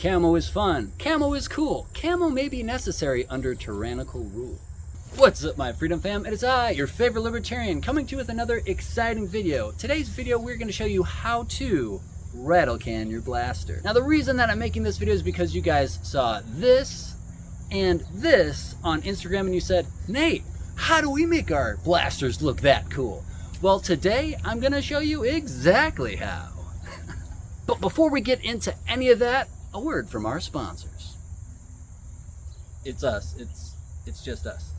Camo is fun, camo is cool, camo may be necessary under tyrannical rule. What's up, my freedom fam? It is I, your favorite libertarian, coming to you with another exciting video. Today's video, we're going to show you how to rattle can your blaster. Now, the reason that I'm making this video is because you guys saw this and this on Instagram and you said, Nate, how do we make our blasters look that cool? Well, today I'm going to show you exactly how. But before we get into any of that, a word from our sponsors. It's us. It's just us.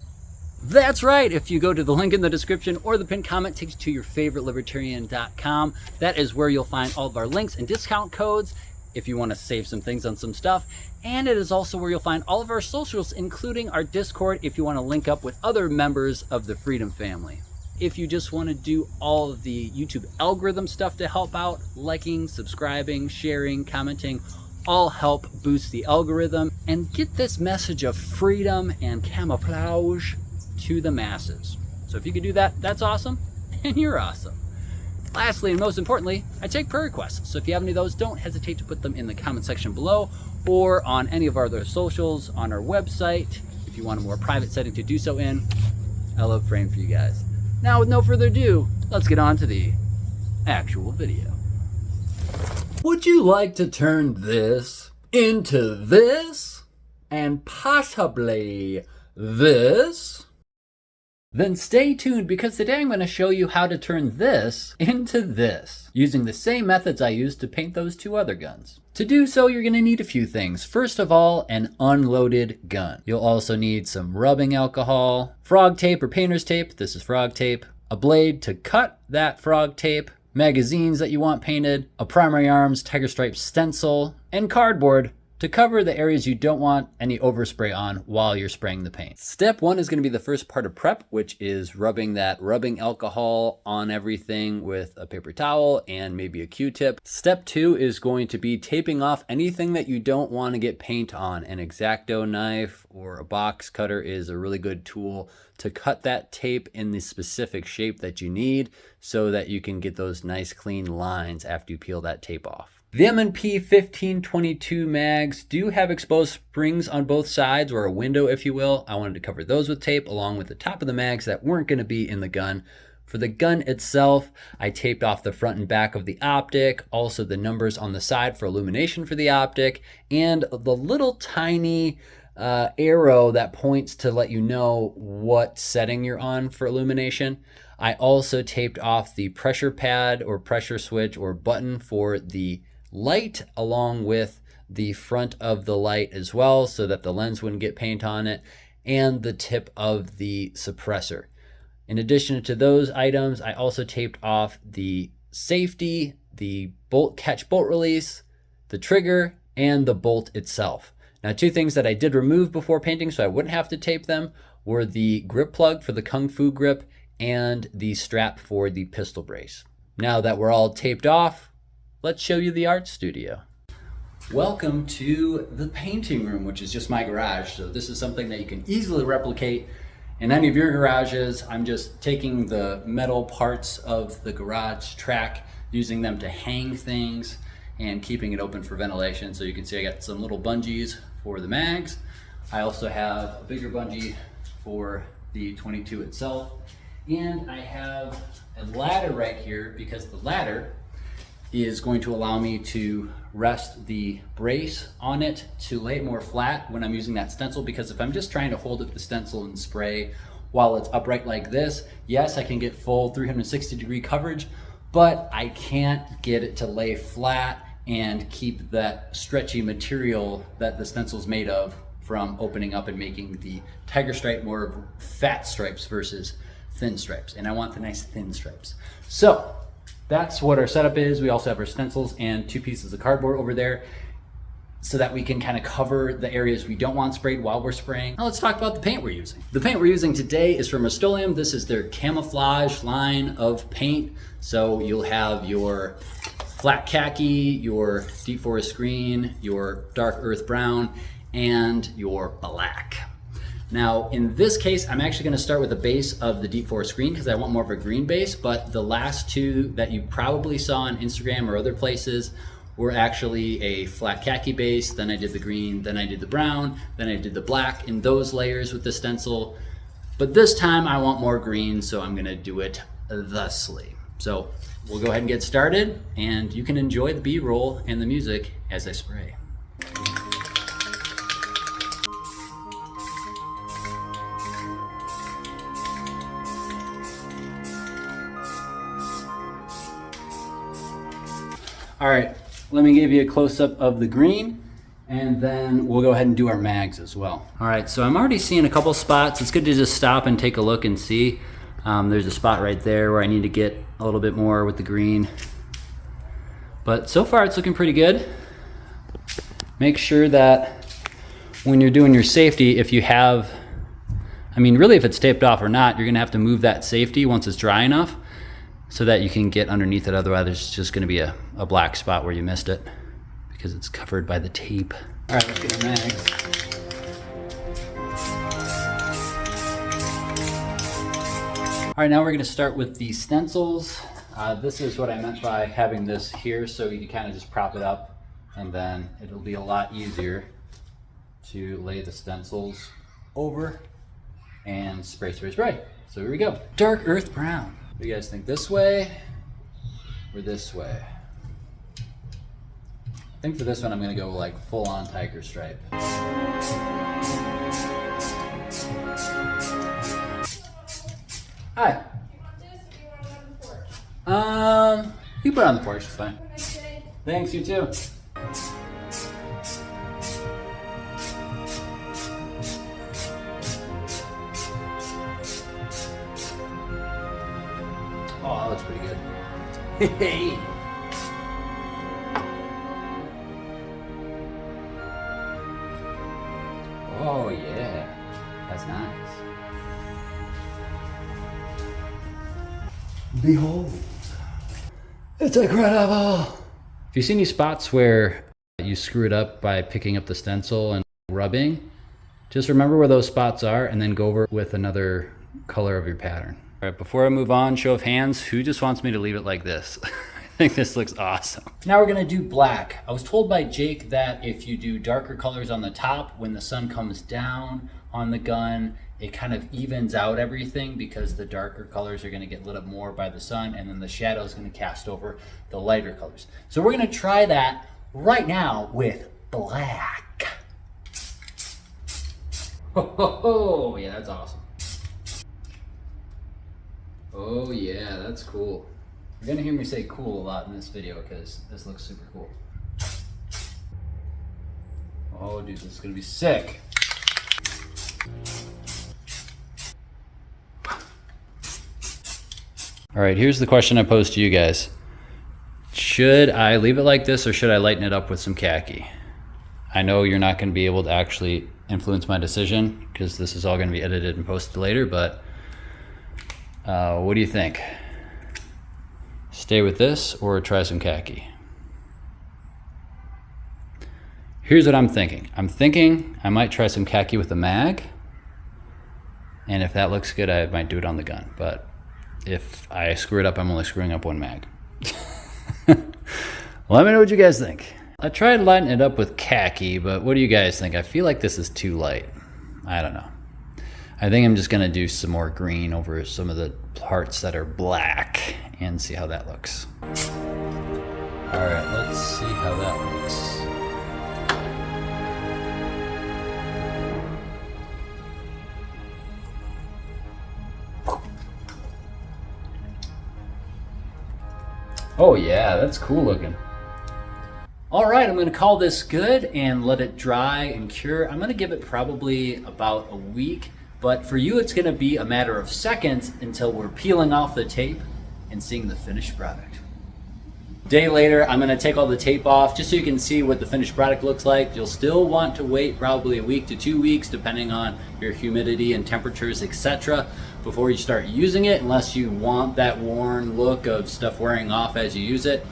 That's right. If you go to the link in the description or the pinned comment, takes you to yourfavoritelibertarian.com. That is where you'll find all of our links and discount codes if you want to save some things on some stuff. And it is also where you'll find all of our socials, including our Discord, if you want to link up with other members of the Freedom family. If you just want to do all of the YouTube algorithm stuff to help out, liking, subscribing, sharing, commenting, all help boost the algorithm and get this message of freedom and camouflage to the masses. So if you could do that, that's awesome, and you're awesome. Lastly, and most importantly, I take prayer requests. So if you have any of those, don't hesitate to put them in the comment section below or on any of our other socials, on our website, if you want a more private setting to do so in. I love praying for you guys. Now, with no further ado, let's get on to the actual video. Would you like to turn this into this? And possibly this? Then stay tuned, because today I'm going to show you how to turn this into this, using the same methods I used to paint those two other guns. To do so, you're going to need a few things. First of all, an unloaded gun. You'll also need some rubbing alcohol, frog tape or painter's tape, this is frog tape, a blade to cut that frog tape, magazines that you want painted, a primary arms tiger stripe stencil, and cardboard to cover the areas you don't want any overspray on while you're spraying the paint. Step one is going to be the first part of prep, which is rubbing that rubbing alcohol on everything with a paper towel and maybe a Q-tip. Step two is going to be taping off anything that you don't want to get paint on. An X-Acto knife or a box cutter is a really good tool to cut that tape in the specific shape that you need so that you can get those nice clean lines after you peel that tape off. The M&P 1522 mags do have exposed springs on both sides, or a window if you will. I wanted to cover those with tape along with the top of the mags that weren't going to be in the gun. For the gun itself, I taped off the front and back of the optic, also the numbers on the side for illumination for the optic, and the little tiny arrow that points to let you know what setting you're on for illumination. I also taped off the pressure pad or pressure switch or button for the light along with the front of the light as well, so that the lens wouldn't get paint on it, and the tip of the suppressor. In addition to those items, I also taped off the safety, the bolt catch bolt release, the trigger, and the bolt itself. Now, two things that I did remove before painting so I wouldn't have to tape them were the grip plug for the Kung Fu grip and the strap for the pistol brace. Now that we're all taped off, let's show you the art studio. Welcome to the painting room, which is just my garage. So this is something that you can easily replicate in any of your garages. I'm just taking the metal parts of the garage track, using them to hang things and keeping it open for ventilation. So you can see I got some little bungees for the mags. I also have a bigger bungee for the 22 itself. And I have a ladder right here, because the ladder is going to allow me to rest the brace on it to lay it more flat when I'm using that stencil. Because if I'm just trying to hold up the stencil and spray while it's upright like this, yes, I can get full 360-degree coverage, but I can't get it to lay flat and keep that stretchy material that the stencil's made of from opening up and making the tiger stripe more of fat stripes versus thin stripes. And I want the nice thin stripes. So that's what our setup is. We also have our stencils and two pieces of cardboard over there so that we can kind of cover the areas we don't want sprayed while we're spraying. Now let's talk about the paint we're using. The paint we're using today is from Rust-Oleum. This is their camouflage line of paint. So you'll have your flat khaki, your deep forest green, your dark earth brown, and your black. Now, in this case, I'm actually going to start with a base of the deep forest green because I want more of a green base, but the last two that you probably saw on Instagram or other places were actually a flat khaki base, then I did the green, then I did the brown, then I did the black in those layers with the stencil. But this time I want more green, so I'm gonna do it thusly. So we'll go ahead and get started, and you can enjoy the B-roll and the music as I spray. All right, let me give you a close-up of the green, and then we'll go ahead and do our mags as well. All right, so I'm already seeing a couple spots. It's good to just stop and take a look and see. There's a spot right there where I need to get a little bit more with the green. But so far it's looking pretty good. Make sure that when you're doing your safety, if you have, I mean, really if it's taped off or not, you're gonna have to move that safety once it's dry enough so that you can get underneath it. Otherwise there's just gonna be a black spot where you missed it because it's covered by the tape. All right, let's get our mags. All right, now we're gonna start with the stencils. This is what I meant by having this here, so you kind of just prop it up, and then it'll be a lot easier to lay the stencils over and spray, spray, spray. So here we go. Dark earth brown. What do you guys think, this way or this way? I think for this one I'm gonna go like full on tiger stripe. Hi. You put it on the porch, it's fine. Thanks, you too. Oh, that looks pretty good. Hey. Oh yeah, that's nice. Behold, it's incredible. If you see any spots where you screw it up by picking up the stencil and rubbing, just remember where those spots are and then go over with another color of your pattern. All right, before I move on, show of hands, who just wants me to leave it like this? I think this looks awesome. Now we're gonna do black. I was told by Jake that if you do darker colors on the top, when the sun comes down on the gun, it kind of evens out everything because the darker colors are gonna get lit up more by the sun, and then the shadow is gonna cast over the lighter colors. So we're gonna try that right now with black. Oh, yeah, that's awesome. Oh yeah, that's cool. You're gonna hear me say cool a lot in this video because this looks super cool. Oh dude, this is gonna be sick. All right, here's the question I posed to you guys. Should I leave it like this or should I lighten it up with some khaki? I know you're not gonna be able to actually influence my decision because this is all gonna be edited and posted later, but what do you think? Stay with this or try some khaki? Here's what I'm thinking. I'm thinking I might try some khaki with the mag, and if that looks good, I might do it on the gun. But if I screw it up, I'm only screwing up one mag. Let me know what you guys think. I tried lighting it up with khaki, but what do you guys think? I feel like this is too light. I don't know. I think I'm just gonna do some more green over some of the parts that are black and see how that looks. All right, let's see how that looks. Oh yeah, that's cool looking. All right, I'm gonna call this good and let it dry and cure. I'm gonna give it probably about a week. But for you, it's gonna be a matter of seconds until we're peeling off the tape and seeing the finished product. Day later, I'm gonna take all the tape off just so you can see what the finished product looks like. You'll still want to wait probably a week to 2 weeks, depending on your humidity and temperatures, etc., before you start using it, unless you want that worn look of stuff wearing off as you use it.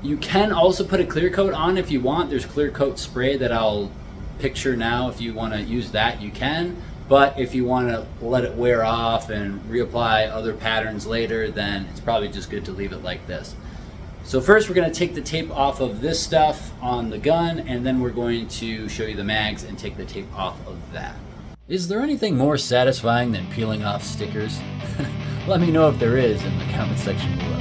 You can also put a clear coat on if you want. There's clear coat spray that I'll picture now. If you wanna use that, you can. But if you want to let it wear off and reapply other patterns later, then it's probably just good to leave it like this. So first we're going to take the tape off of this stuff on the gun, and then we're going to show you the mags and take the tape off of that. Is there anything more satisfying than peeling off stickers? Let me know if there is in the comment section below.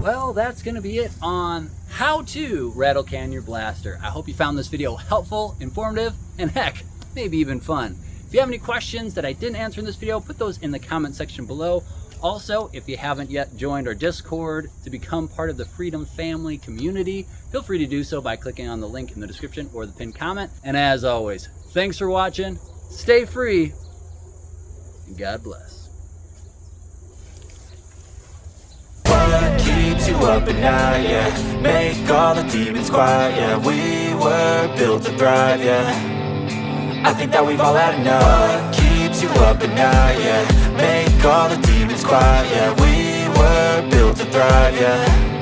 Well, that's going to be it on how to rattle can your blaster. I hope you found this video helpful, informative, and heck, maybe even fun. If you have any questions that I didn't answer in this video, put those in the comment section below. Also, if you haven't yet joined our Discord to become part of the Freedom Family community, feel free to do so by clicking on the link in the description or the pinned comment. And as always, thanks for watching, stay free, and God bless. Keeps you up at night, yeah. Make all the demons quiet, yeah. We were built to thrive, yeah. I think that we've all had enough. What keeps you up at night, yeah. Make all the demons quiet, yeah. We were built to thrive, yeah.